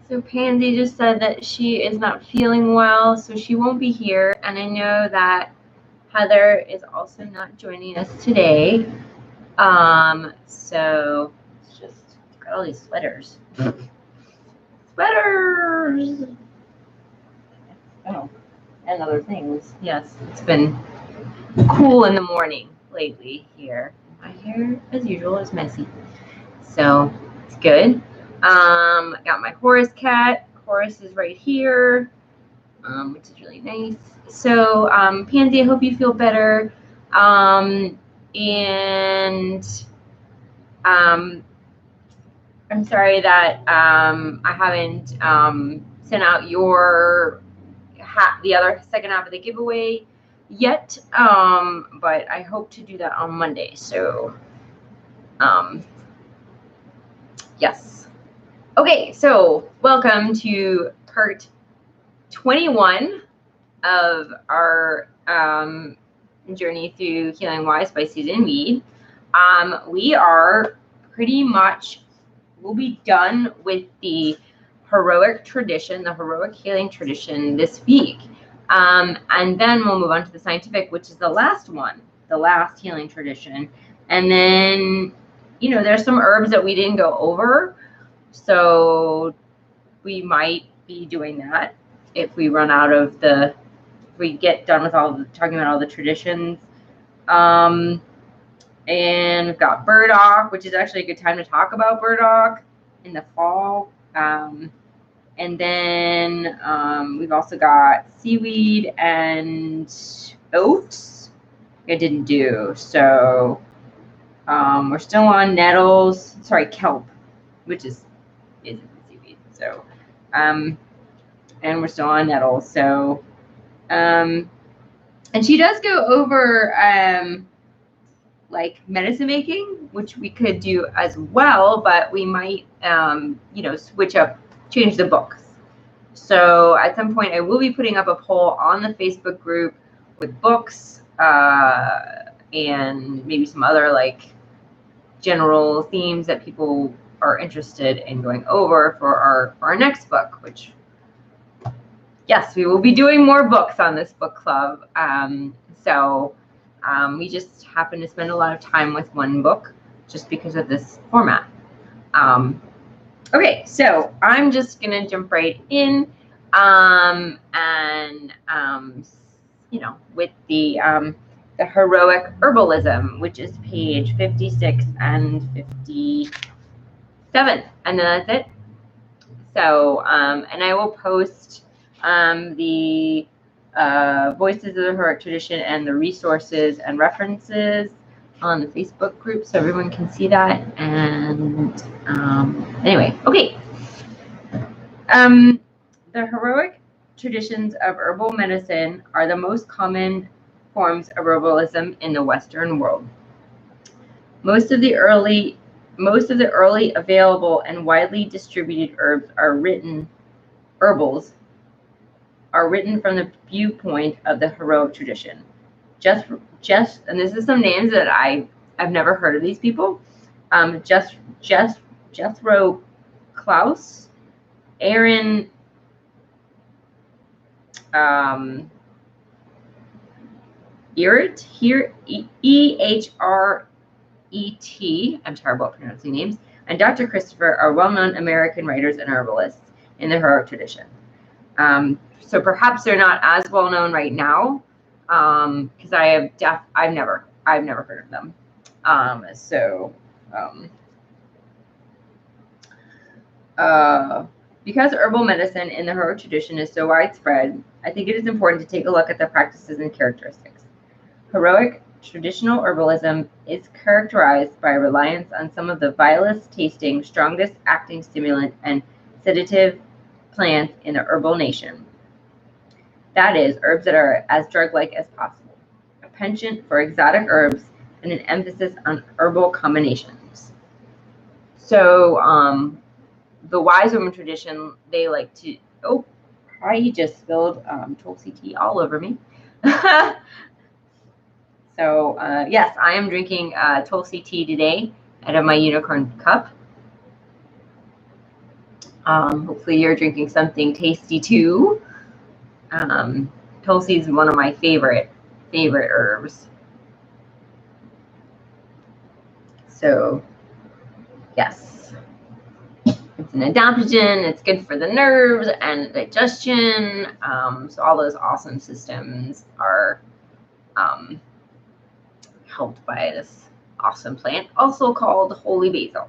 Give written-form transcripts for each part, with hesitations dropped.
So Pansy just said that she is not feeling well, so she won't be here. And I know that Heather is also not joining us today. So it's just got all these sweaters. Sweaters! Oh, and other things. Yes, it's been cool in the morning lately here. My hair, as usual, is messy. So it's good. Got my Horace cat. Horace is right here, which is really nice. So, Pansy, I hope you feel better. I'm sorry that I haven't sent out the other second half of the giveaway yet, but I hope to do that on Monday. So, yes. Okay, so welcome to part 21 of our journey through Healing Wise by Susun Weed. We are pretty much, we'll be done with the heroic tradition, the heroic healing tradition this week. And then we'll move on to the scientific, which is the last one, the last healing tradition. And then, you know, there's some herbs that we didn't go over, so we might be doing that if we run out of if we get done with talking about all the traditions. And we've got burdock, which is actually a good time to talk about burdock in the fall. And then we've also got seaweed and oats I didn't do. So we're still on nettles, kelp, which isn't seaweed. So, and we're still on nettles. So, and she does go over like medicine making, which we could do as well, but we might, you know, change the books. So at some point I will be putting up a poll on the Facebook group with books and maybe some other like general themes that people are interested in going over for our next book, which, yes, we will be doing more books on this book club. We just happen to spend a lot of time with one book just because of this format. Okay, so I'm just going to jump right in you know, with the heroic herbalism, which is page 56 and 57. And then that's it. So, and I will post the Voices of the Heroic Tradition and the resources and references on the Facebook group so everyone can see that. And anyway, okay. The heroic traditions of herbal medicine are the most common forms of herbalism in the Western world. Most of the early available and widely distributed herbals are written from the viewpoint of the heroic tradition. And this is some names that I've never heard of these people. Jethro Klaus, Aaron Ehret, E-H-R-E-T, I'm terrible at pronouncing names, and Dr. Christopher are well-known American writers and herbalists in the heroic tradition. So perhaps they're not as well-known right now, because I've never heard of them. Because herbal medicine in the heroic tradition is so widespread, I think it is important to take a look at the practices and characteristics. Heroic traditional herbalism is characterized by reliance on some of the vilest tasting, strongest acting stimulant and sedative plants in the herbal nation. That is, herbs that are as drug-like as possible, a penchant for exotic herbs, and an emphasis on herbal combinations. So, the wise woman tradition, they like to, I just spilled Tulsi tea all over me. So, yes, I am drinking Tulsi tea today out of my unicorn cup. Hopefully you're drinking something tasty too. Tulsi is one of my favorite herbs. So yes, it's an adaptogen. It's good for the nerves and digestion. So all those awesome systems are helped by this awesome plant, also called holy basil,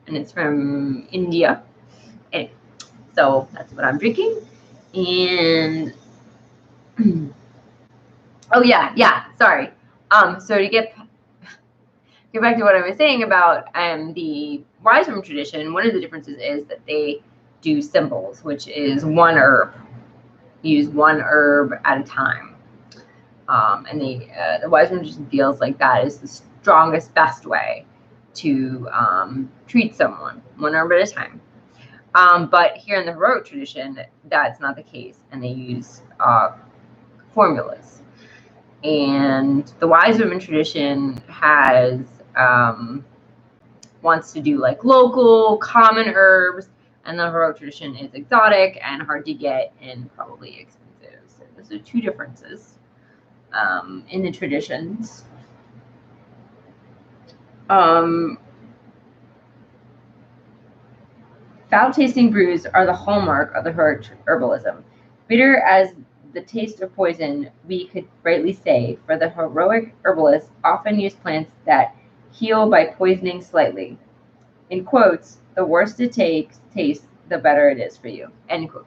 and it's from India. Anyway, so that's what I'm drinking. And oh yeah, sorry. So to get back to what I was saying about the wise woman tradition, one of the differences is that they do symbols, which is one herb. Use one herb at a time. And the wise woman tradition feels like that is the strongest, best way to treat someone, one herb at a time. But here in the heroic tradition, that's not the case, and they use formulas. And the wise woman tradition has wants to do like local, common herbs, and the heroic tradition is exotic and hard to get and probably expensive. So those are two differences in the traditions. Foul-tasting brews are the hallmark of the heroic herbalism. Bitter as the taste of poison, we could rightly say, for the heroic herbalists often use plants that heal by poisoning slightly. In quotes, the worse it tastes, the better it is for you. End quotes.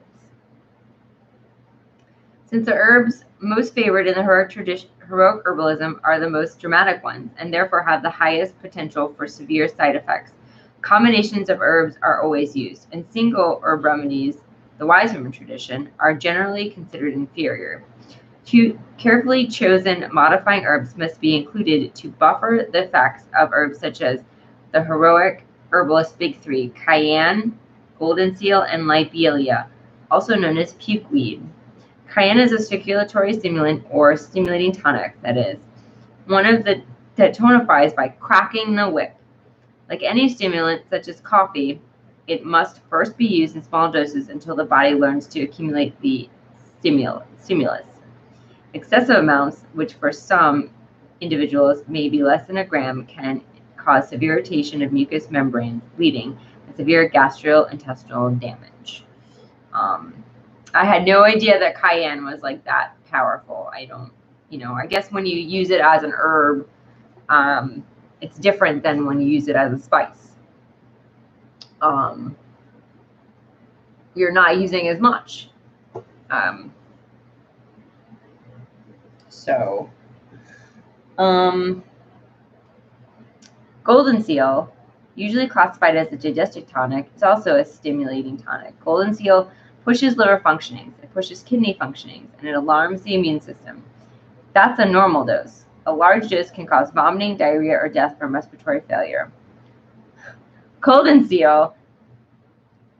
Since the herbs most favored in the heroic herbalism are the most dramatic ones, and therefore have the highest potential for severe side effects, combinations of herbs are always used, and single herb remedies, the wise woman tradition, are generally considered inferior. Carefully chosen modifying herbs must be included to buffer the effects of herbs such as the heroic herbalist big three: cayenne, golden seal, and lobelia, also known as pukeweed. Cayenne is a circulatory stimulant or stimulating tonic, that is, one of the that tonifies by cracking the whip. Like any stimulant, such as coffee, it must first be used in small doses until the body learns to accumulate the stimulus. Excessive amounts, which for some individuals may be less than a gram, can cause severe irritation of mucous membranes, bleeding, and severe gastrointestinal damage. I had no idea that cayenne was like that powerful. I don't, I guess when you use it as an herb, it's different than when you use it as a spice. You're not using as much. Golden seal, usually classified as a digestive tonic, is also a stimulating tonic. Golden seal pushes liver functionings, it pushes kidney functionings, and it alarms the immune system. That's a normal dose. A large dose can cause vomiting, diarrhea, or death from respiratory failure. Golden seal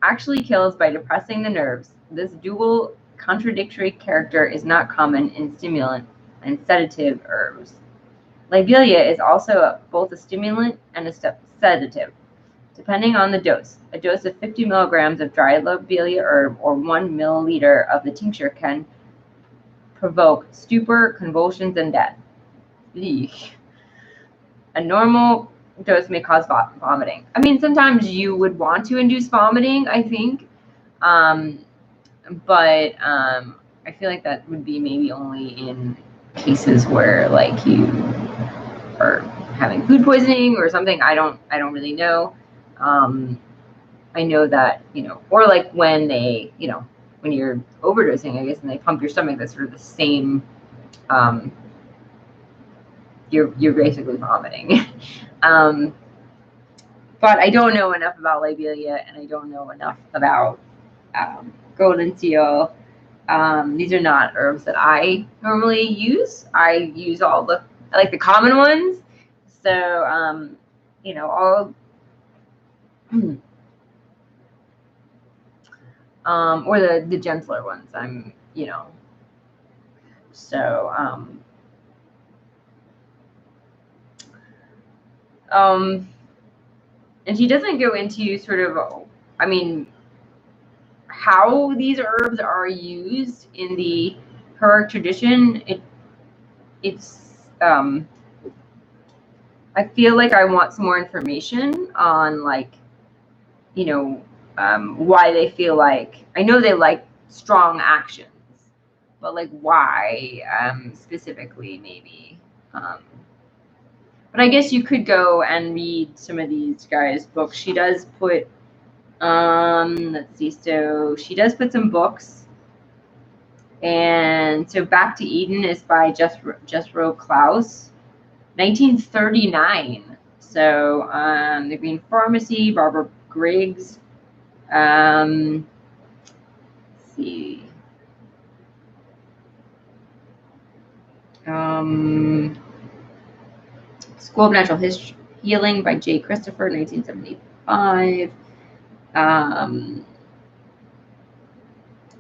actually kills by depressing the nerves. This dual contradictory character is not common in stimulant and sedative herbs. Lobelia is also both a stimulant and a sedative, depending on the dose. A dose of 50 milligrams of dried lobelia herb or 1 milliliter of the tincture can provoke stupor, convulsions, and death. Eesh. A normal dose may cause vomiting. I mean, sometimes you would want to induce vomiting, I think, but I feel like that would be maybe only in cases where like you are having food poisoning or something. I don't really know. I know that, or like when they, when you're overdosing, I guess, and they pump your stomach, that's sort of the same. You're basically vomiting. But I don't know enough about lobelia, and I don't know enough about golden seal. These are not herbs that I normally use. I use I like the common ones. So, all, or the gentler ones. So, and she doesn't go into sort of, I mean, how these herbs are used in the heroic tradition, it's I feel like I want some more information on, like, you know, why they feel like, I know they like strong actions, but like why specifically, maybe. But I guess you could go and read some of these guys' books. She does put, let's see, so she does put some books. And so Back to Eden is by Jethro Klaus, 1939. So The Green Pharmacy, Barbara Griggs. Let's see. School of Natural Healing by J. Christopher, 1975.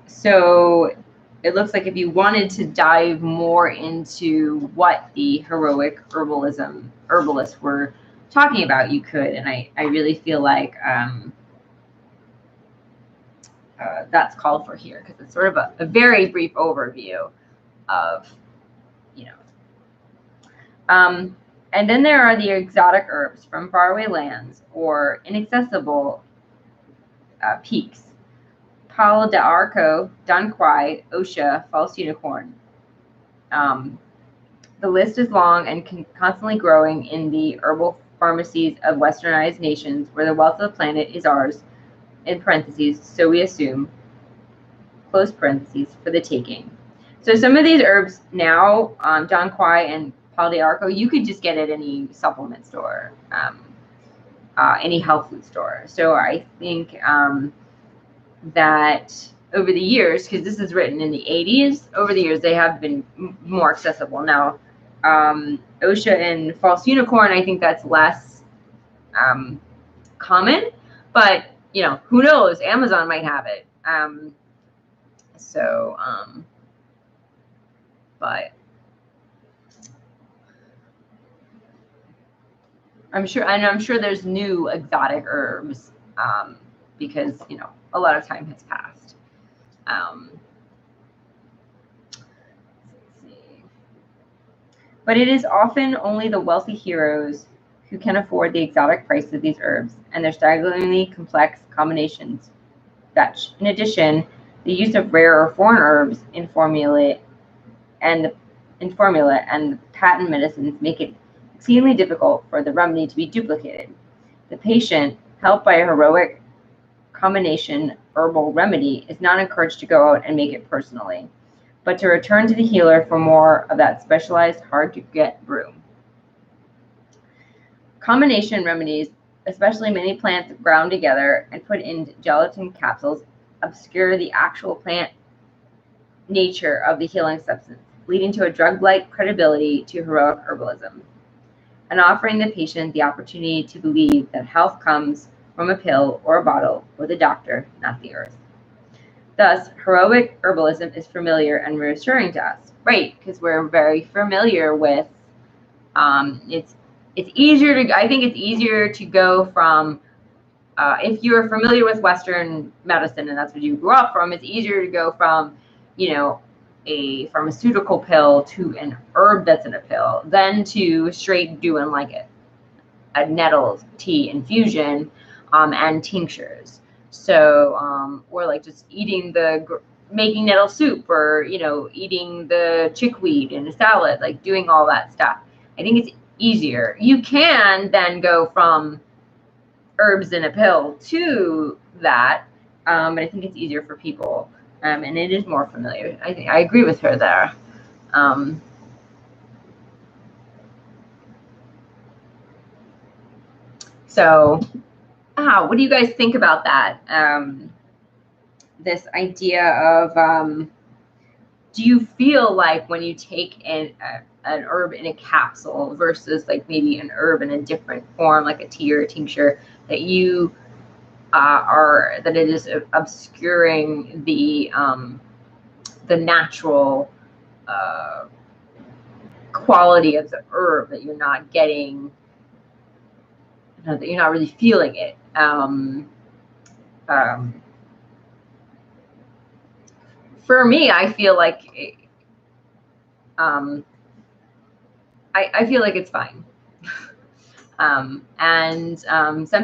So it looks like if you wanted to dive more into what the heroic herbalists were talking about, you could. And I really feel like that's called for here, because it's sort of a very brief overview of, you know. And then there are the exotic herbs from faraway lands or inaccessible peaks. Palo de Arco, Dun Quai, Osha, False Unicorn. The list is long and constantly growing in the herbal pharmacies of westernized nations, where the wealth of the planet is ours, in parentheses, so we assume, close parentheses, for the taking. So some of these herbs now, Dun Quai and Palo de Arco, you could just get at any supplement store, any health food store. So I think that over the years, because this is written in the 80s, over the years they have been more accessible. Now, Osha and False Unicorn, I think that's less common, but you know, who knows? Amazon might have it. But I'm sure there's new exotic herbs, because, you know, a lot of time has passed. Let's see. But it is often only the wealthy heroes who can afford the exotic price of these herbs and their staggeringly complex combinations. Fetch. In addition, the use of rare or foreign herbs in formula and patent medicines make it exceedingly difficult for the remedy to be duplicated. The patient, helped by a heroic combination herbal remedy, is not encouraged to go out and make it personally, but to return to the healer for more of that specialized, hard-to-get brew. Combination remedies, especially many plants ground together and put in gelatin capsules, obscure the actual plant nature of the healing substance, leading to a drug-like credibility to heroic herbalism, and offering the patient the opportunity to believe that health comes from a pill or a bottle or the doctor, not the earth. Thus, heroic herbalism is familiar and reassuring to us, right? Because we're very familiar with. It's easier to. I think it's easier to go from. If you're familiar with Western medicine and that's what you grew up from, it's easier to go from, you know, a pharmaceutical pill to an herb that's in a pill than to straight doing like a nettle tea infusion and tinctures. So, or like just making nettle soup, or, you know, eating the chickweed in a salad, like doing all that stuff. I think it's easier. You can then go from herbs in a pill to that, but I think it's easier for people, and it is more familiar. I agree with her there. So, what do you guys think about that? This idea of, do you feel like when you take an herb in a capsule versus like maybe an herb in a different form, like a tea or a tincture, that you that it is obscuring the natural quality of the herb, that you're not getting, that you're not really feeling it? for me, I feel like I feel like it's fine. Some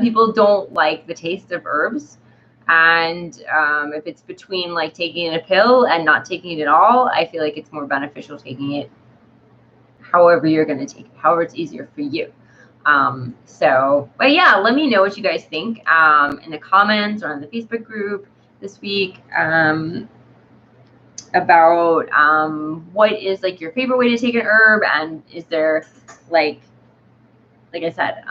people don't like the taste of herbs. And if it's between like taking a pill and not taking it at all, I feel like it's more beneficial taking it however you're going to take it, however it's easier for you. But yeah, let me know what you guys think in the comments or on the Facebook group this week about what is like your favorite way to take an herb, and is there like I said,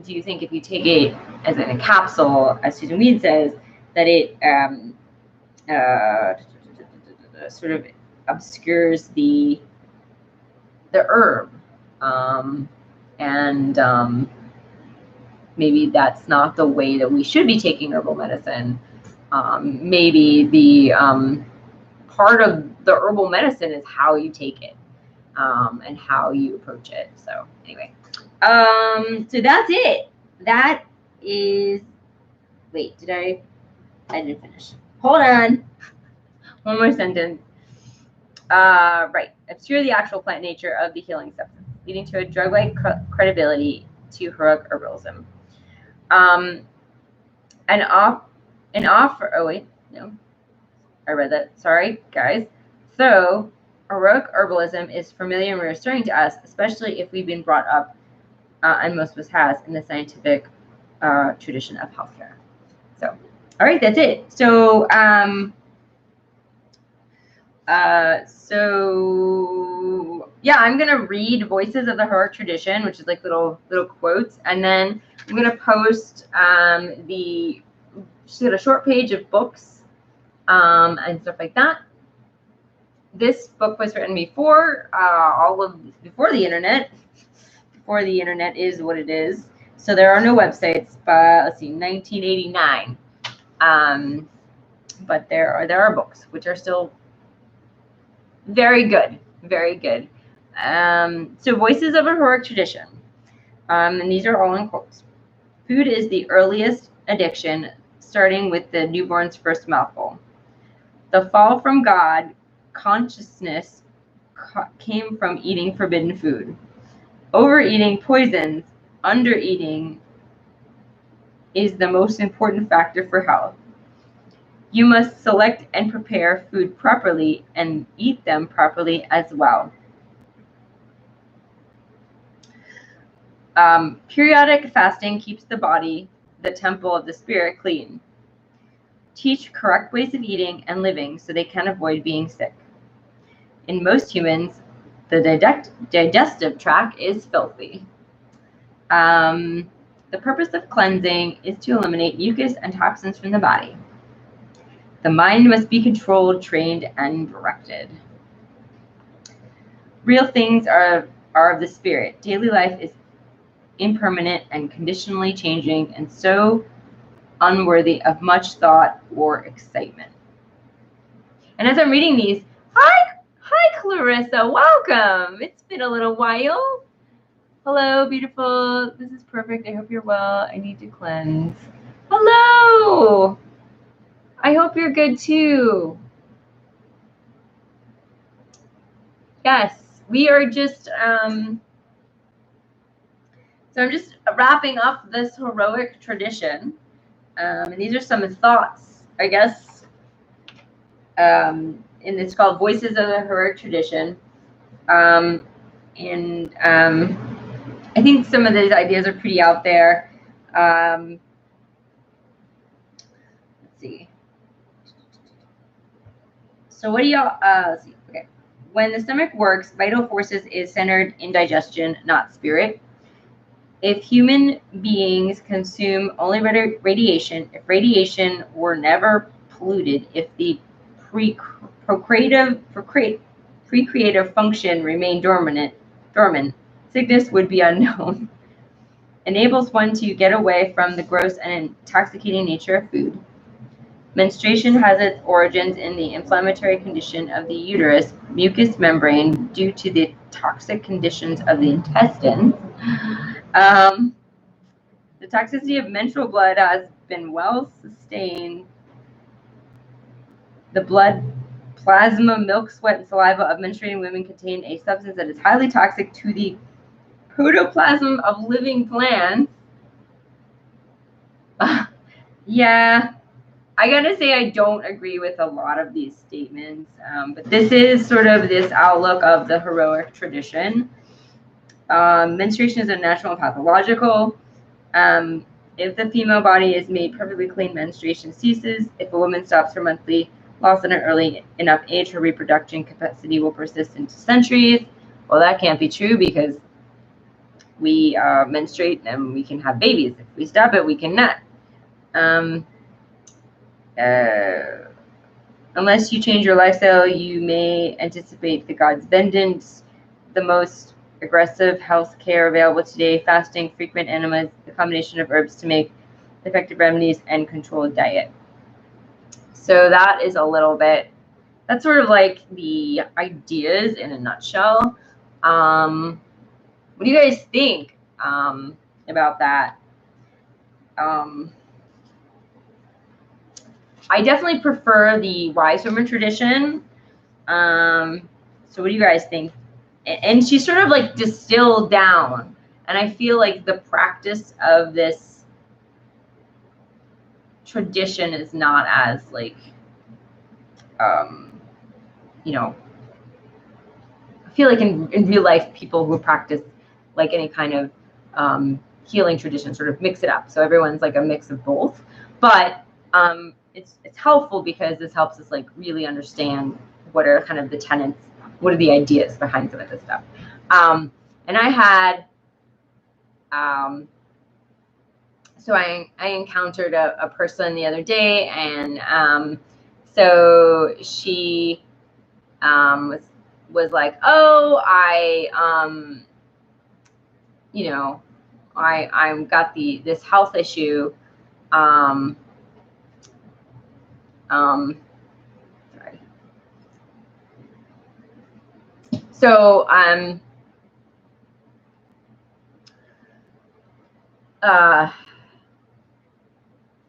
do you think if you take it as in a capsule, as Susun Weed says, that it sort of obscures the herb, maybe that's not the way that we should be taking herbal medicine. Maybe the part of the herbal medicine is how you take it and how you approach it. So anyway, so that's it. That is, wait, I didn't finish. Hold on. One more sentence. Right. Obscure the actual plant nature of the healing substance, leading to a drug-like credibility to heroic herbalism. Oh wait, no. I read that. Sorry, guys. So, heroic herbalism is familiar and reassuring to us, especially if we've been brought up, and most of us has, in the scientific tradition of healthcare. So, all right, that's it. So, yeah, I'm gonna read Voices of the Heroic Tradition, which is like little quotes, and then I'm gonna post she's got a short page of books and stuff like that. This book was written before before the internet. Before the internet is what it is. So there are no websites, but let's see, 1989. But there are books which are still very good, very good. So Voices of a Heroic Tradition, and these are all in quotes. Food is the earliest addiction, starting with the newborn's first mouthful. The fall from God consciousness came from eating forbidden food. Overeating poisons, undereating is the most important factor for health. You must select and prepare food properly and eat them properly as well. Periodic fasting keeps the body, the temple of the spirit, clean. Teach correct ways of eating and living so they can avoid being sick. In most humans, the digestive tract is filthy. The purpose of cleansing is to eliminate mucus and toxins from the body. The mind must be controlled, trained, and directed. Real things are of the spirit. Daily life is impermanent and conditionally changing, and so unworthy of much thought or excitement. And as I'm reading these, hi Clarissa, welcome. It's been a little while. Hello, beautiful. This is perfect. I hope you're well. I need to cleanse. Hello. I hope you're good too. Yes, we are just, so I'm just wrapping up this heroic tradition. And these are some thoughts, I guess, and it's called Voices of the Heroic Tradition. I think some of these ideas are pretty out there. Let's see. So what do y'all, let's see, okay. When the stomach works, vital forces is centered in digestion, not spirit. If human beings consume only radiation, if radiation were never polluted, if the precreative function remained dormant, sickness would be unknown. Enables one to get away from the gross and intoxicating nature of food. Menstruation has its origins in the inflammatory condition of the uterus mucous membrane due to the toxic conditions of the intestines. The toxicity of menstrual blood has been well sustained. The blood plasma, milk, sweat, and saliva of menstruating women contain a substance that is highly toxic to the protoplasm of living plants. Yeah, I gotta say I don't agree with a lot of these statements, but this is sort of this outlook of the heroic tradition. Menstruation is unnatural and pathological. If the female body is made perfectly clean, menstruation ceases. If a woman stops her monthly loss at an early enough age, her reproduction capacity will persist into centuries. Well, that can't be true because we menstruate and we can have babies. If we stop it, we cannot. Unless you change your lifestyle, you may anticipate the god's vengeance. The most aggressive health care available today: fasting, frequent enemas, the combination of herbs to make effective remedies, and controlled diet. So that is a little bit, that's sort of like the ideas in a nutshell. What do you guys think about that? I definitely prefer the wise woman tradition. So what do you guys think? And she sort of like distilled down, and I feel like the practice of this tradition is not as like, you know, I feel like in real life, people who practice like any kind of healing tradition sort of mix it up. So everyone's like a mix of both. But it's helpful because this helps us like really understand what are kind of the tenets, what are the ideas behind some of this stuff. And I had, so I encountered a person the other day, and so she was like, oh, you know, I'm got this health issue. Sorry. So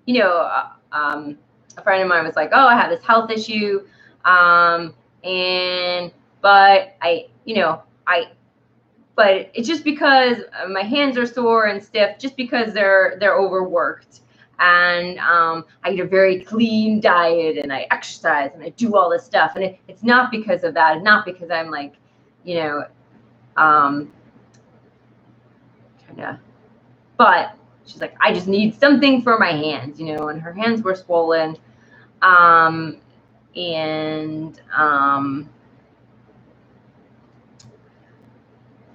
you know, a friend of mine was like, oh, I have this health issue, and but but it's just because my hands are sore and stiff, just because they're overworked. And I eat a very clean diet, and I exercise, and I do all this stuff. And it's not because of that. It's not because I'm like, you know, trying to, but she's like, I just need something for my hands, you know, and her hands were swollen.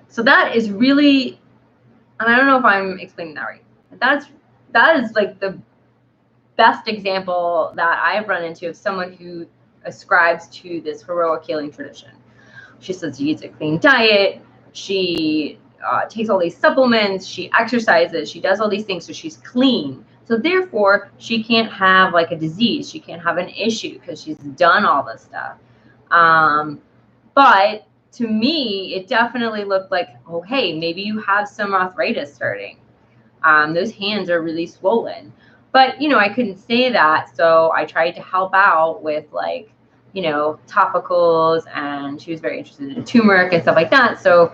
So that is really, and I don't know if I'm explaining that right. That is like the best example that I've run into of someone who ascribes to this heroic healing tradition. She says she eats a clean diet, she takes all these supplements, she exercises, she does all these things, so she's clean. So therefore, she can't have like a disease, she can't have an issue because she's done all this stuff. But to me, it definitely looked like, oh, hey, maybe you have some arthritis starting. Those hands are really swollen. But, you know, I couldn't say that, so I tried to help out with, like, you know, topicals, and she was very interested in turmeric and stuff like that. So,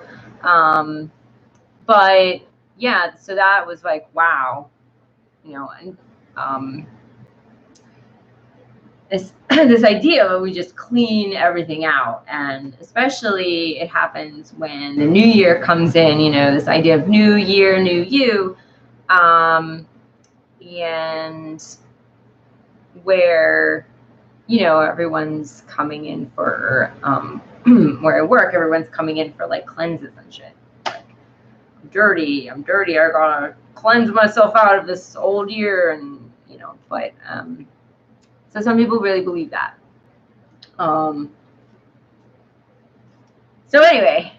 but, yeah, so that was like, wow, you know, and this idea of we just clean everything out, and especially it happens when the new year comes in, you know, this idea of new year, new you, and where, you know, everyone's coming in for, where I work, everyone's coming in for like cleanses and shit. Like, I'm dirty, I gotta cleanse myself out of this old year, and, you know, but, so some people really believe that. So anyway,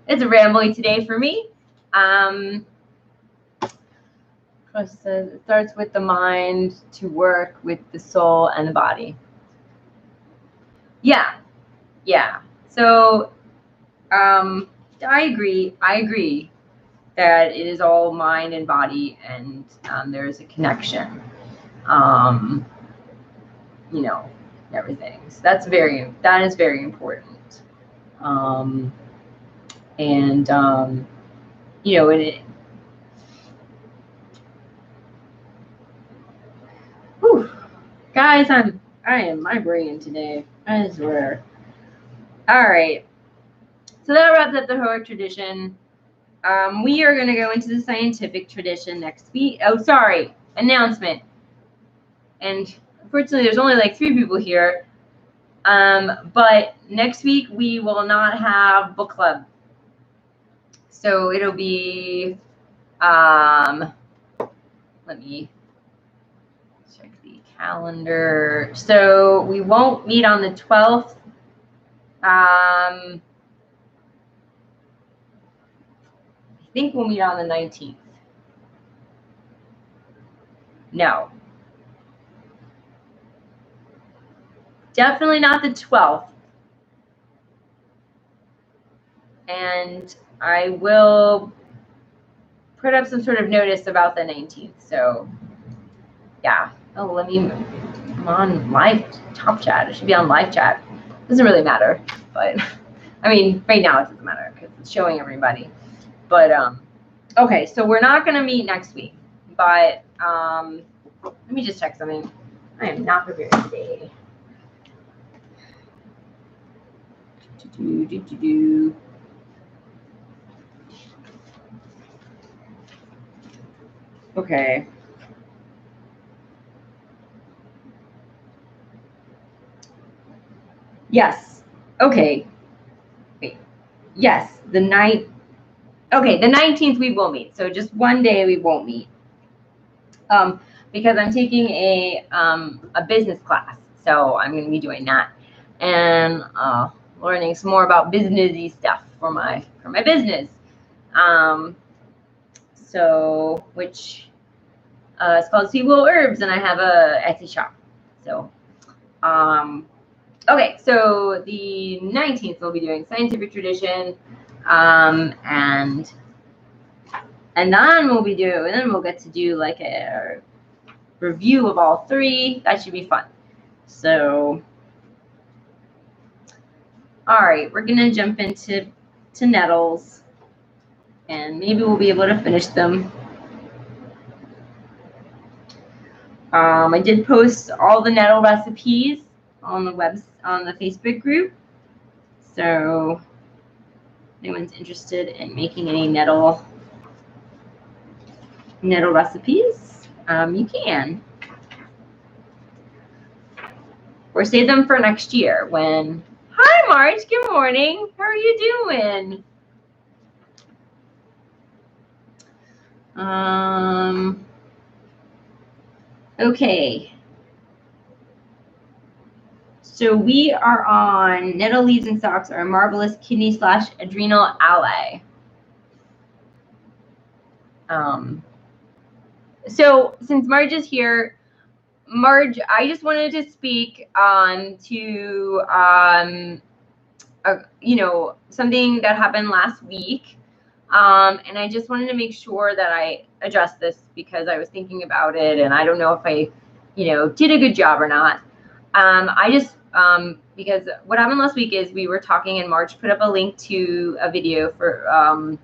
it's a rambly today for me. It starts with the mind to work with the soul and the body. Yeah. So I agree that it is all mind and body, and there is a connection. You know, everything. So that is very important. You know, whew, guys, I am my brain today. I swear. All right. So that wraps up the heroic tradition. We are going to go into the scientific tradition next week. Oh, sorry. Announcement. And unfortunately, there's only like 3 people here. But next week, we will not have book club. So it'll be, let me check the calendar. So we won't meet on the 12th. I think we'll meet on the 19th. No. Definitely not the 12th. And I will put up some sort of notice about the 19th. So, yeah. Oh, I'm on live top chat. It should be on live chat. Doesn't really matter. But, I mean, right now it doesn't matter because it's showing everybody. But, okay, so we're not going to meet next week. But, let me just check something. I am not prepared today. Okay. Yes. Okay. Wait. Yes. Okay, the 19th we will meet. So just one day we won't meet. Because I'm taking a business class. So I'm going to be doing that. And learning some more about businessy stuff for my business. So which it's called Sweet Will Herbs, and I have a Etsy shop. So okay, so the 19th we'll be doing scientific tradition, and then we'll get to do like a review of all 3. That should be fun. So all right, we're gonna jump into nettles, and maybe we'll be able to finish them. I did post all the nettle recipes on the Facebook group. So if anyone's interested in making any nettle recipes, you can. Or save them for next year when... Hi, Marge. Good morning. How are you doing? Okay. So we are on nettle leaves and stalks, our marvelous kidney/adrenal ally. So since Marge is here, Marge, I just wanted to speak to you know, something that happened last week, and I just wanted to make sure that I addressed this because I was thinking about it, and I don't know if I, you know, did a good job or not. Because what happened last week is we were talking, and Marge put up a link to a video for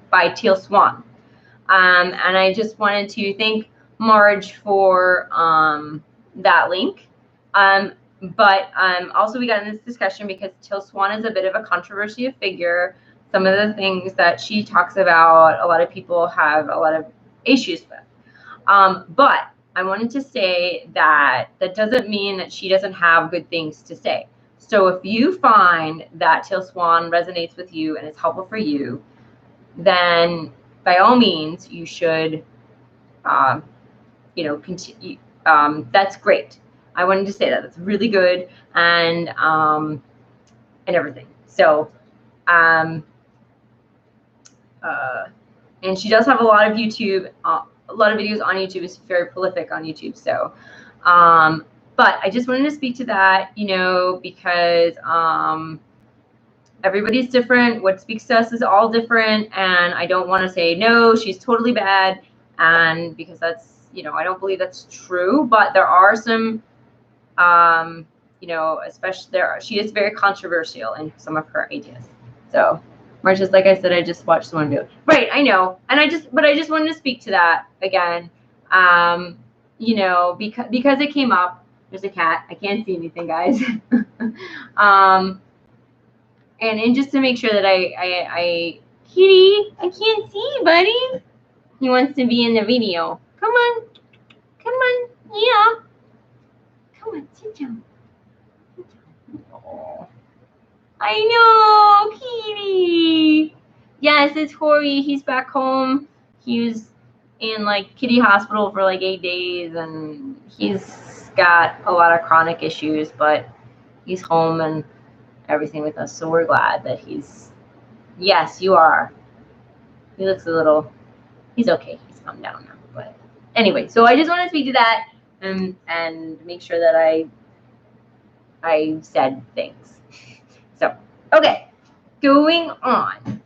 by Teal Swan. And I just wanted to thank Marge for that link. But also we got in this discussion because Teal Swan is a bit of a controversial figure. Some of the things that she talks about, a lot of people have a lot of issues with. But I wanted to say that doesn't mean that she doesn't have good things to say. So if you find that Teal Swan resonates with you and is helpful for you, then by all means, you should, you know, continue. That's great. I wanted to say that. That's really good, and everything. So, and she does have a lot of YouTube, a lot of videos on YouTube. Is very prolific on YouTube. So, but I just wanted to speak to that, you know, because everybody's different. What speaks to us is all different, and I don't want to say no, she's totally bad, and because that's you know, I don't believe that's true, but there are some, you know, especially she is very controversial in some of her ideas. So Marcia's, like I said, I just watched someone do it. Right, I know. And I just wanted to speak to that again. You know, because it came up. There's a cat. I can't see anything, guys. And just to make sure that I Kitty, I can't see, buddy. He wants to be in the video. Come on. Come on. Yeah. Come on, sit down. Oh. I know, Kitty. Yes, it's Corey. He's back home. He was in like kitty hospital for like 8 days, and he's got a lot of chronic issues, but he's home and everything with us. So we're glad that he's. Yes, you are. He looks a little. He's okay. He's calmed down now. But anyway, so I just want to speak to that and make sure that I said things. So okay, going on.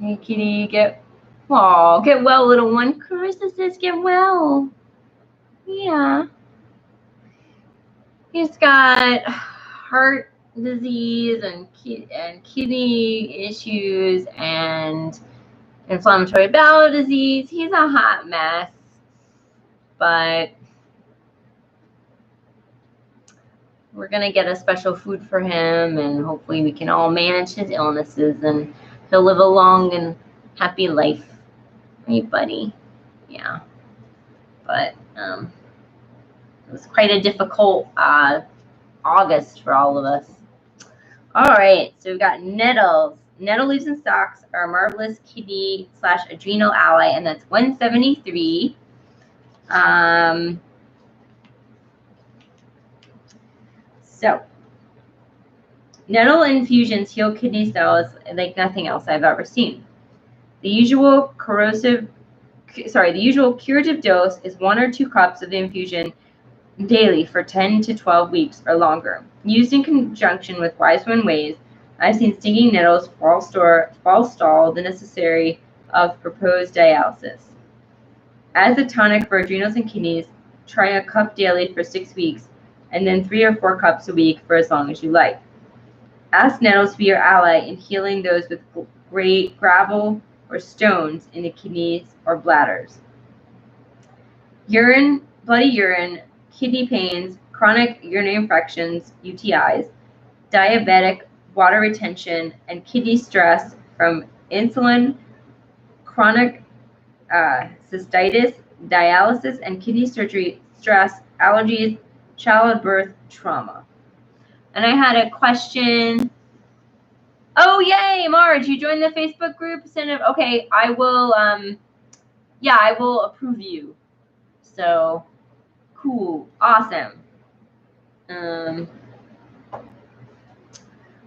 Hey, kitty, get well, little one. Carissa says get well. Yeah. He's got heart disease and kidney issues and inflammatory bowel disease. He's a hot mess, but we're gonna get a special food for him, and hopefully we can all manage his illnesses, and he'll live a long and happy life. Right, buddy? Yeah. But it was quite a difficult August for all of us. All right, so we've got nettles. Nettle leaves and stalks are a marvelous kidney / adrenal ally, and that's 173. So, nettle infusions heal kidney cells like nothing else I've ever seen. The usual curative dose is 1 or 2 cups of the infusion daily for 10 to 12 weeks or longer. Used in conjunction with wise women ways, I've seen stinging nettles forestall the necessary of proposed dialysis. As a tonic for adrenals and kidneys, try a cup daily for 6 weeks, and then 3 or 4 cups a week for as long as you like. Ask nettles to be your ally in healing those with gravel or stones in the kidneys or bladders. Bloody urine, kidney pains, chronic urinary infections, UTIs, diabetic water retention, and kidney stress from insulin, chronic cystitis, dialysis, and kidney surgery, stress, allergies, childbirth, trauma. And I had a question. Oh, yay, Marge, you joined the Facebook group? Okay, I will, yeah, I will approve you. So, cool, awesome.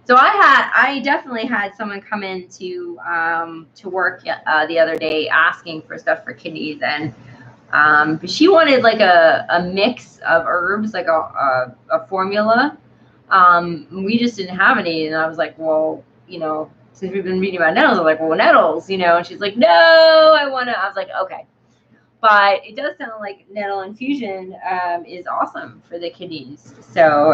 So I definitely had someone come in to work the other day asking for stuff for kidneys, and but she wanted like a mix of herbs, like a formula. We just didn't have any, and I was like, well, you know, since we've been reading about nettles, I'm like, well, nettles, you know, and she's like, no, I was like, okay. But it does sound like nettle infusion is awesome for the kidneys. So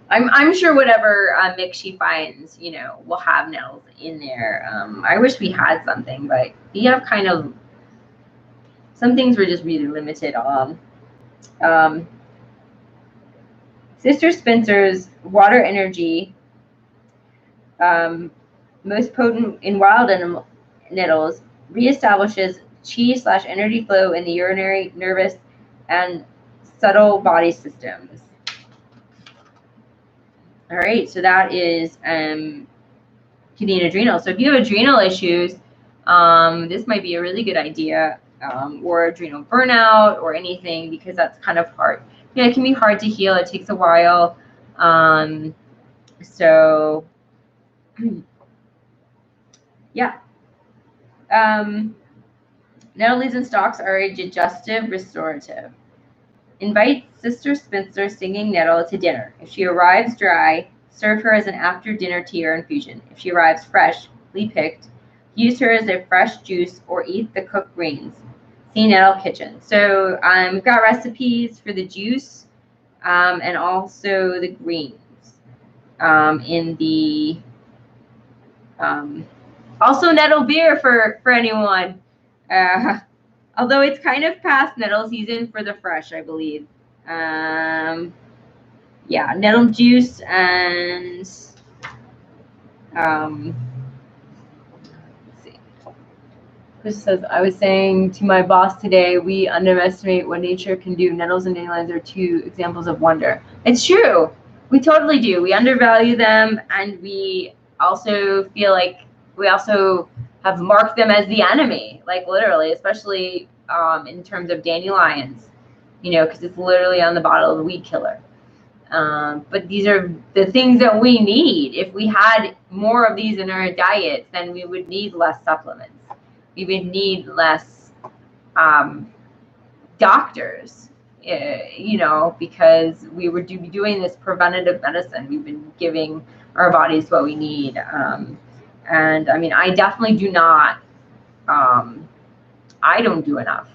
I'm sure whatever mix she finds, you know, will have nettles in there. I wish we had something, but we have kind of some things we're just really limited on. Sister Spencer's water energy, most potent in wild animal nettles, reestablishes chi / energy flow in the urinary, nervous, and subtle body systems. All right, so that is kidney and adrenal. So if you have adrenal issues, this might be a really good idea, or adrenal burnout or anything, because that's kind of hard. Yeah, it can be hard to heal. It takes a while. So yeah. Nettle leaves and stalks are a digestive restorative. Invite Sister Spinster Singing Nettle to dinner. If she arrives dry, serve her as an after-dinner tea or infusion. If she arrives freshly picked, use her as a fresh juice or eat the cooked greens. See Nettle Kitchen. So we've got recipes for the juice and also the greens in the also nettle beer for anyone. Although it's kind of past nettle season for the fresh, I believe. Yeah, nettle juice and let's see. Chris says, I was saying to my boss today, we underestimate what nature can do. Nettles and dandelions are 2 examples of wonder. It's true. We totally do. We undervalue them, and we also feel like we also have marked them as the enemy, like literally, especially in terms of dandelions, you know, because it's literally on the bottle of the weed killer. But these are the things that we need. If we had more of these in our diets, then we would need less supplements. We would need less doctors, you know, because we would be doing this preventative medicine. We've been giving our bodies what we need. And I mean, I definitely do not, I don't do enough,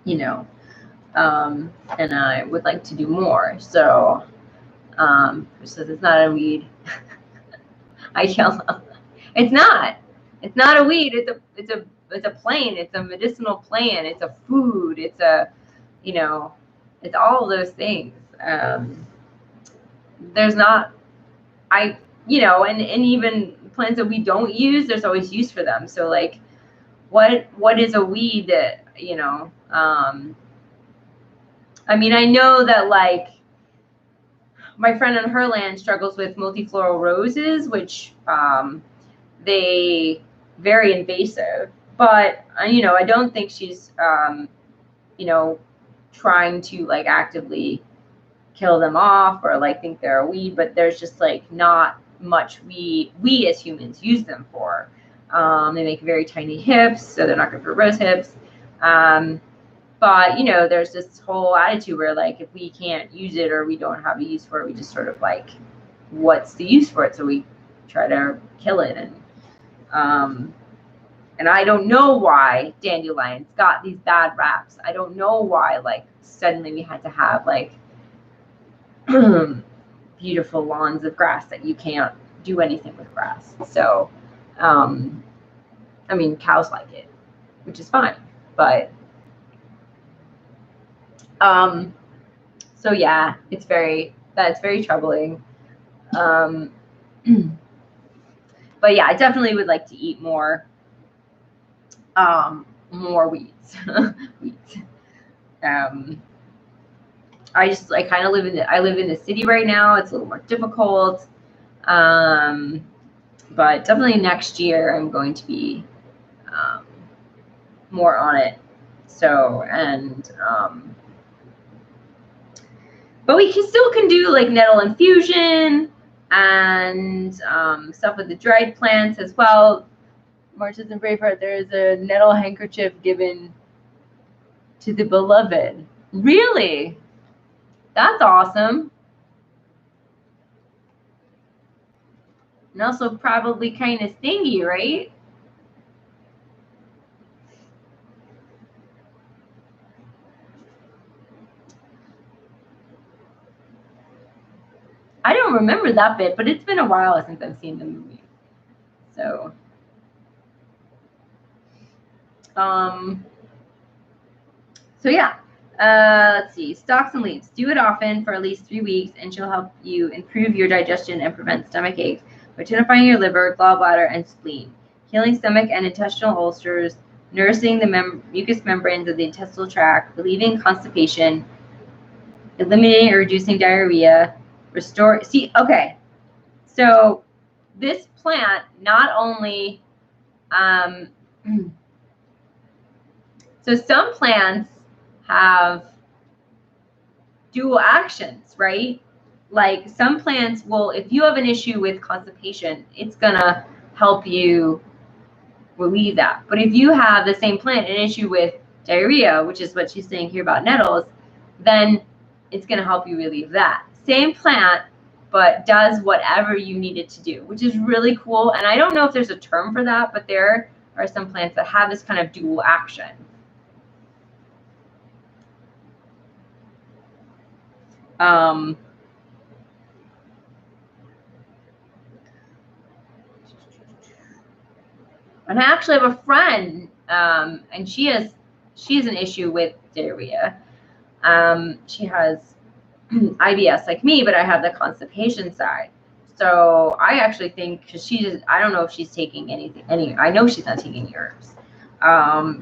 you know, and I would like to do more. So, so it's not a weed. I yell. It's not a weed. It's a plant. It's a medicinal plant. It's a food. It's a, you know, it's all of those things. There's not, you know, and even plants that we don't use, there's always use for them. So like, what is a weed that, you know, I mean, I know that like my friend on her land struggles with multifloral roses, which they very invasive, but you know, I don't think she's you know, trying to like actively kill them off or like think they're a weed, but there's just like not much we as humans use them for. They make very tiny hips, so they're not good for rose hips. But you know, there's this whole attitude where like if we can't use it or we don't have a use for it, we just sort of like, what's the use for it? So we try to kill it. And I don't know why dandelions got these bad raps. I don't know why like suddenly we had to have like beautiful lawns of grass that you can't do anything with grass. So, I mean, cows like it, which is fine, but so yeah, that's very troubling. But yeah, I definitely would like to eat more weeds. Weeds. I kind of live in the city right now. It's a little more difficult. But definitely next year I'm going to be more on it. So, and but we still can do like nettle infusion and stuff with the dried plants as well. Marches and Braveheart, there is a nettle handkerchief given to the beloved. Really? That's awesome. And also probably kind of stingy, right? I don't remember that bit, but it's been a while since I've seen the movie. So, so yeah. Let's see. Stalks and leaves. Do it often for at least 3 weeks, and she'll help you improve your digestion and prevent stomach aches by tonifying your liver, gallbladder, and spleen, healing stomach and intestinal ulcers, nourishing the mucous membranes of the intestinal tract, relieving constipation, eliminating or reducing diarrhea, restore. See, okay. So this plant not only, so some plants have dual actions, right? Like some plants will, if you have an issue with constipation, it's gonna help you relieve that. But if you have the same plant an issue with diarrhea, which is what she's saying here about nettles, then it's going to help you relieve that. Same plant, but does whatever you need it to do, which is really cool. And I don't know if there's a term for that, but there are some plants that have this kind of dual action. And I actually have a friend, and she has an issue with diarrhea. She has IBS like me, but I have the constipation side. So I actually think, because I don't know if she's taking I know she's not taking herbs.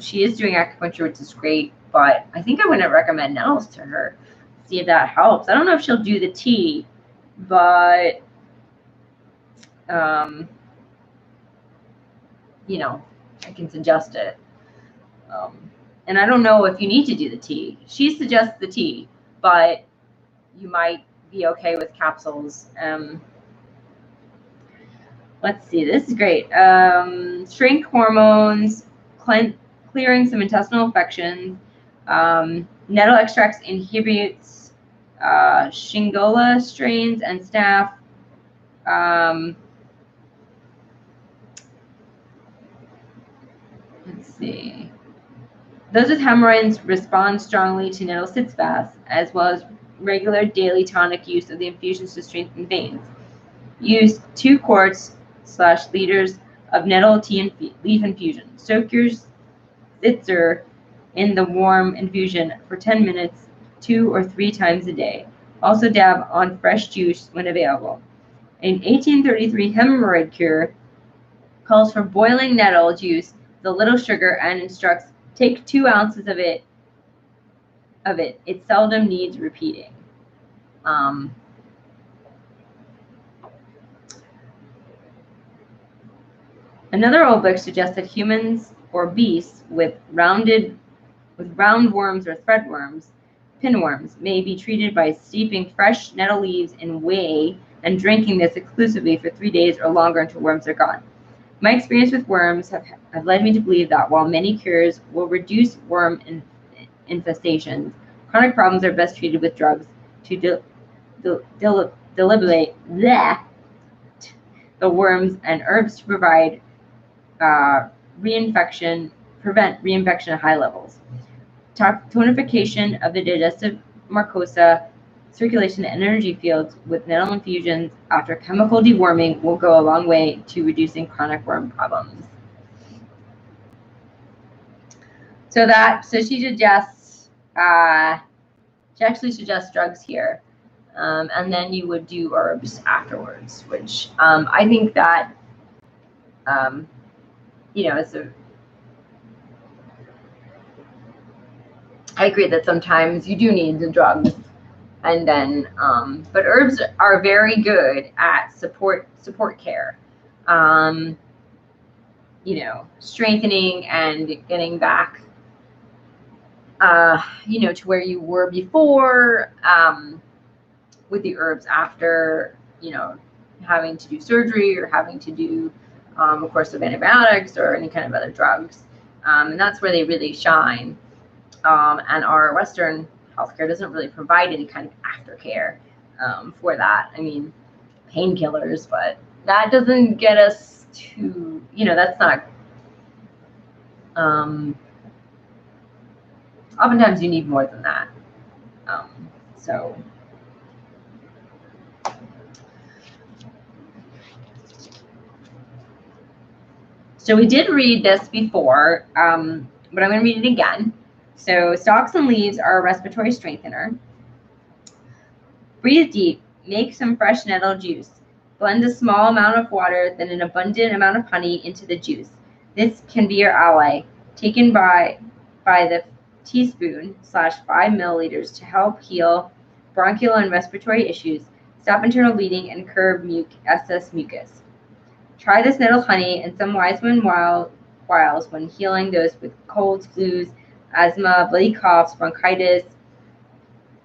She is doing acupuncture, which is great, but I think I'm going to recommend nettles to her, see if that helps. I don't know if she'll do the tea, but you know, I can suggest it. And I don't know if you need to do the tea. She suggests the tea, but you might be okay with capsules. Let's see, this is great. Shrink hormones, clearing some intestinal infections. Nettle extracts inhibits Shingilla strains and staph. Let's see. Those with hemorrhoids respond strongly to nettle sitz baths, as well as regular daily tonic use of the infusions to strengthen veins. Use 2 quarts/liters of nettle tea and leaf infusion. Soak your sitzer in the warm infusion for 10 minutes, 2 or 3 times a day. Also dab on fresh juice when available. An 1833 hemorrhoid cure calls for boiling nettle juice with a little sugar and instructs take 2 ounces of it. It seldom needs repeating. Another old book suggests that humans or beasts with round worms or threadworms, pinworms, may be treated by steeping fresh nettle leaves in whey and drinking this exclusively for 3 days or longer until worms are gone. My experience with worms have led me to believe that while many cures will reduce worm infestations, chronic problems are best treated with drugs to deliberate the worms, and herbs to provide prevent reinfection at high levels. Tonification of the digestive mucosa, circulation and energy fields with nettle infusions after chemical deworming will go a long way to reducing chronic worm problems. So she suggests, she actually suggests drugs here, and then you would do herbs afterwards, which I think that, I agree that sometimes you do need the drugs, and then, but herbs are very good at support care, strengthening and getting back, to where you were before, with the herbs after, having to do surgery or having to do a course of antibiotics or any kind of other drugs. And that's where they really shine. And our Western healthcare doesn't really provide any kind of aftercare for that. I mean, painkillers, but that doesn't get us to, that's not, oftentimes you need more than that. So we did read this before, but I'm going to read it again. So stalks and leaves are a respiratory strengthener. Breathe deep. Make some fresh nettle juice. Blend a small amount of water, then an abundant amount of honey into the juice. This can be your ally. Taken by the teaspoon / 5 milliliters to help heal bronchial and respiratory issues, stop internal bleeding, and curb excess mucus. Try this nettle honey and some Wiseman wiles when healing those with colds, flus, asthma, bloody coughs, bronchitis,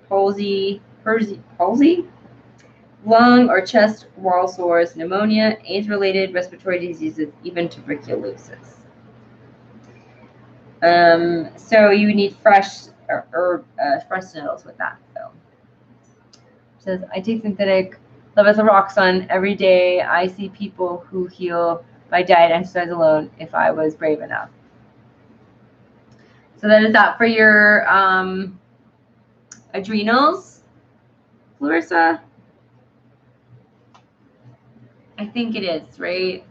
palsy, lung or chest wall sores, pneumonia, AIDS-related respiratory diseases, even tuberculosis. So you need fresh fresh nettles with that. So it says, I take synthetic levothroxine every day. I see people who heal by diet and exercise alone if I was brave enough. So that is that for your adrenals, Clarissa? I think it is, right?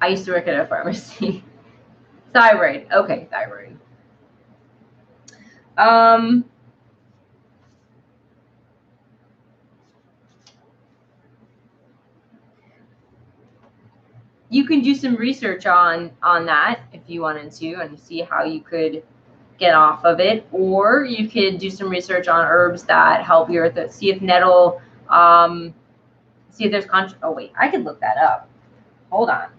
I used to work at a pharmacy. Thyroid. Okay, thyroid. You can do some research on that if you wanted to and see how you could get off of it, or you could do some research on herbs that help your see if nettle see if there's oh wait, I could look that up. Hold on,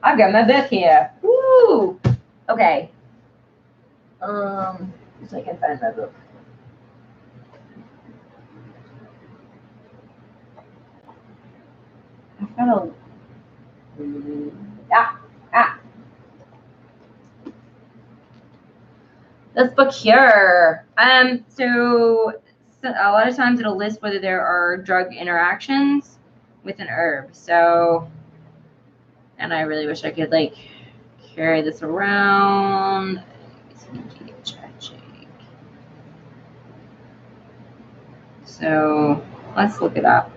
I've got my book here. Woo! Okay. So I can find my book. I've got a this book here. So a lot of times it'll list whether there are drug interactions with an herb. So, and I really wish I could like carry this around. So let's look it up.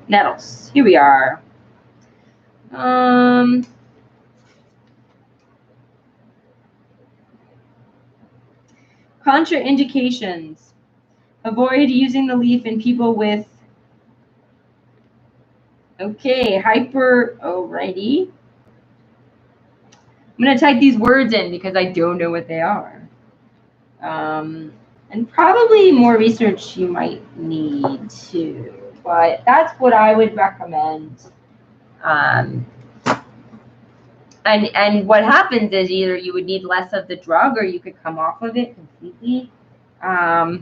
Nettles. Here we are. Contraindications. Avoid using the leaf in people with alrighty. I'm gonna type these words in because I don't know what they are. And probably more research you might need too, but that's what I would recommend. And what happens is either you would need less of the drug or you could come off of it completely. I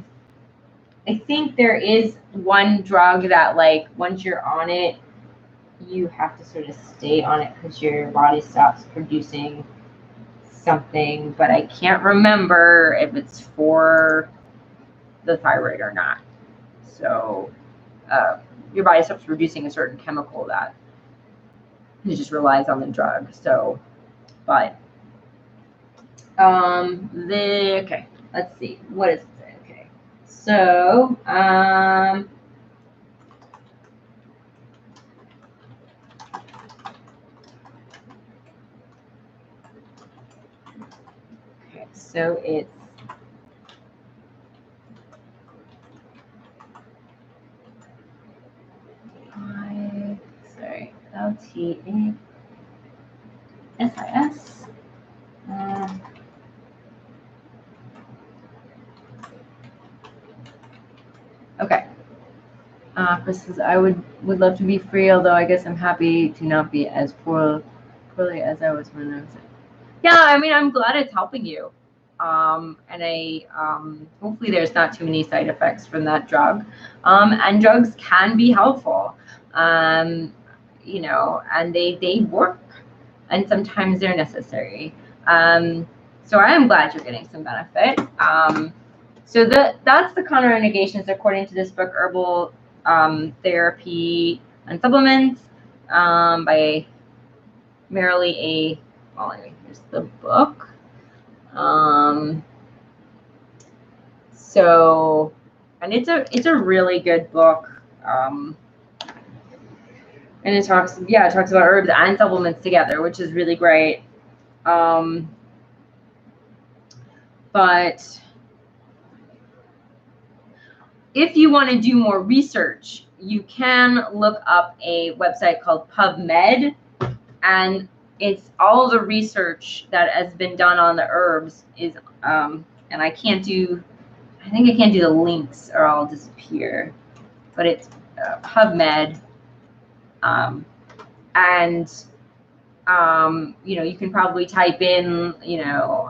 think there is one drug that like once you're on it, you have to sort of stay on it because your body stops producing something, but I can't remember if it's for the thyroid or not. So your body stops producing a certain chemical that it just relies on the drug. So, but okay, let's see, what is it? Okay, so okay, so it's LTASIS. Okay. Chris says, I would love to be free, although I guess I'm happy to not be as poorly as I was when I was. Yeah, I mean, I'm glad it's helping you. And I hopefully there's not too many side effects from that drug. And drugs can be helpful. You know, and they work, and sometimes they're necessary. So I am glad you're getting some benefit. So that's the contraindications according to this book, Herbal Therapy and Supplements, by Marilee A. Well, anyway, here's the book. So, and it's a really good book. And it talks about herbs and supplements together, which is really great. But if you want to do more research, you can look up a website called PubMed, and it's all the research that has been done on the herbs is, and I think I can't do the links or I'll disappear, but it's PubMed, and you know, you can probably type in, you know,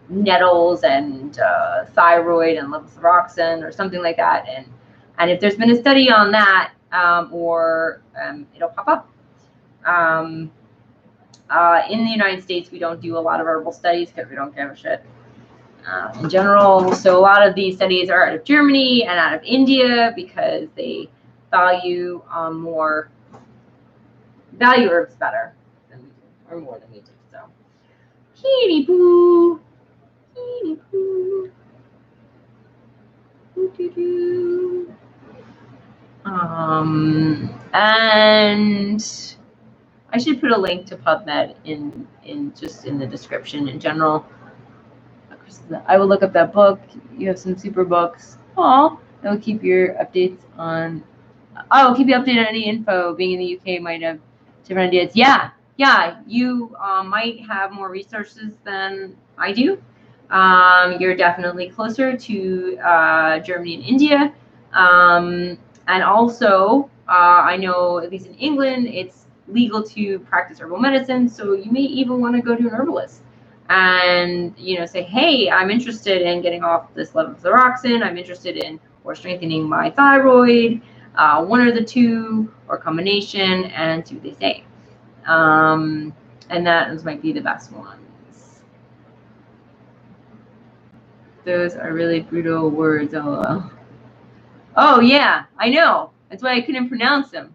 nettles and thyroid and levothyroxine or something like that. And if there's been a study on that, it'll pop up. In the United States, we don't do a lot of herbal studies because we don't give a shit in general. So a lot of these studies are out of Germany and out of India because they value herbs better than we do, or more than we do. So, kitty poo, kitty poo, doo. And I should put a link to PubMed in the description in general. I will look up that book. You have some super books. Aw, I will keep your updates on. I will keep you updated on any info. Being in the UK might have different ideas. Yeah. You might have more resources than I do. You're definitely closer to Germany and India. And also, I know, at least in England, it's legal to practice herbal medicine. So you may even want to go to an herbalist and, say, hey, I'm interested in getting off this levothyroxine. I'm interested in or strengthening my thyroid, one or the two, or combination, and see what they say. And those might be the best ones. Those are really brutal words, LOL. Oh, yeah, I know. That's why I couldn't pronounce them.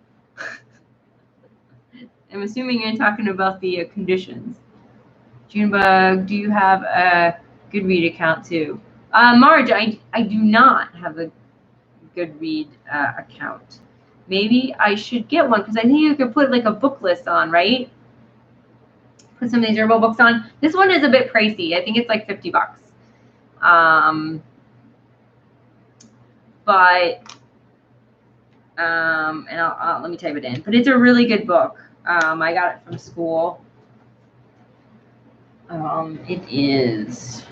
I'm assuming you're talking about the conditions. Junebug, do you have a Goodread account too? Marge, I do not have a Goodread account. Maybe I should get one because I think you could put like a book list on, right? Put some of these herbal books on. This one is a bit pricey. I think it's like $50. And let me type it in. But it's a really good book. I got it from school. It is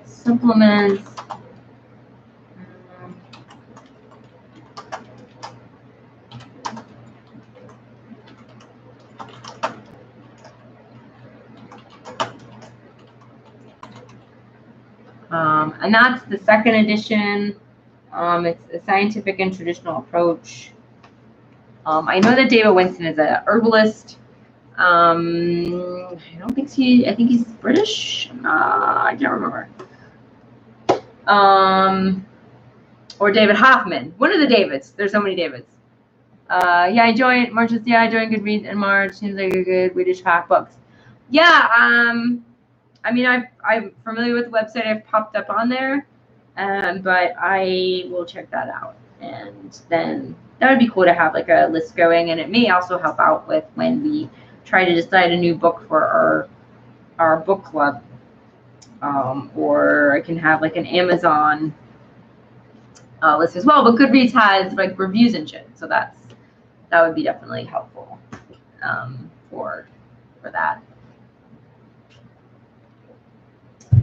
supplements. And that's the second edition. It's a scientific and traditional approach. I know that David Winston is a herbalist. I don't think I think he's British. I can't remember. Or David Hoffman. One of the Davids. There's so many Davids. Yeah, I joined Goodreads in March. Seems like a good way to track books. Yeah, I mean, I'm familiar with the website. I've popped up on there, but I will check that out. And then that would be cool to have like a list going, and it may also help out with when we try to decide a new book for our book club. Or I can have like an Amazon list as well. But Goodreads has like reviews and shit, so that would be definitely helpful for that.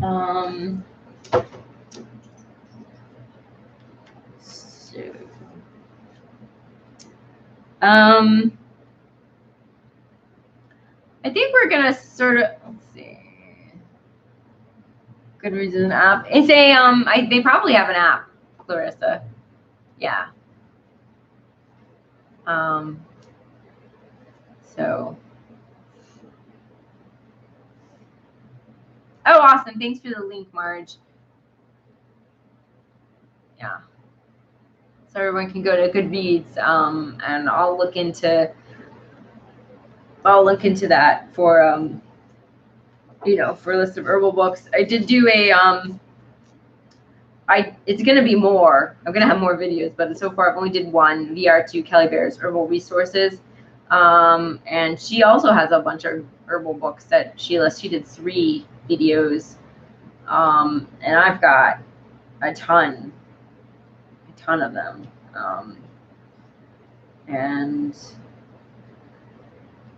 I think we're gonna sort of, let's see. Goodreads is an app. It's a they probably have an app, Clarissa. Yeah. So. Oh, awesome! Thanks for the link, Marge. Yeah. So everyone can go to Goodreads, and I'll look into that for for a list of herbal books. I did do a it's gonna be more. I'm gonna have more videos, but so far I've only did one, VR2 Kelly Bear's Herbal Resources. And she also has a bunch of herbal books that she lists. She did 3 videos. And I've got a ton of them. And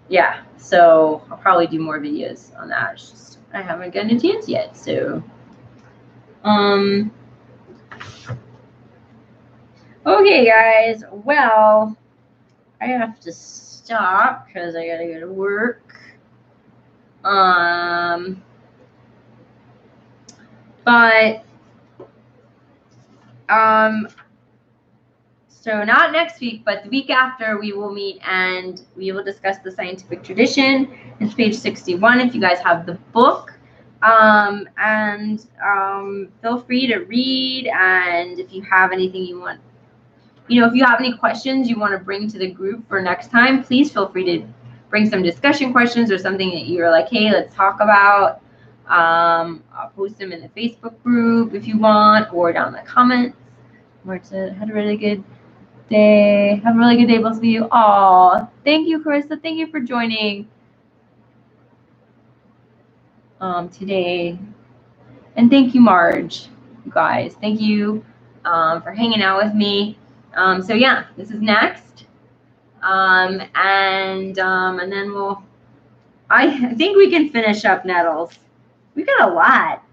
yeah, so I'll probably do more videos on that. It's just I haven't gotten a chance yet. So Okay, guys. Well, I have to stop because I gotta go to work. But so not next week, but the week after, we will meet and we will discuss the scientific tradition. It's page 61 if you guys have the book. Feel free to read, and if you have anything you want, if you have any questions you want to bring to the group for next time, please feel free to bring some discussion questions or something that you're like, hey, let's talk about. I'll post them in the Facebook group if you want, or down in the comments. Marta had a really good day. Have a really good day, both of you. Aw, thank you, Carissa. Thank you for joining today. And thank you, Marge, you guys. Thank you for hanging out with me. So yeah, this is next. And then I think we can finish up Nettles. We got a lot.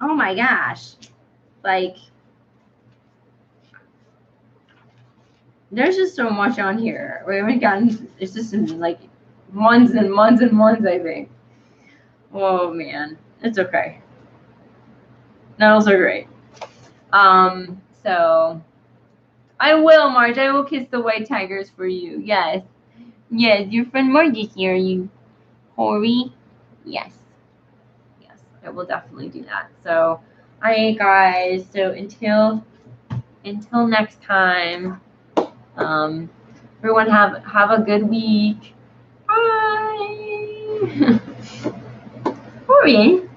Oh my gosh. Like, there's just so much on here. We haven't gotten, it's just like months and months and months, I think. Oh man, it's okay. Nettles are great. So I will, Marge. I will kiss the white tigers for you. Yes. Yes, your friend Marge is here, you Hori. Yes. Yes, I will definitely do that. So, all right, guys. So until next time, everyone have a good week. Bye. Hori.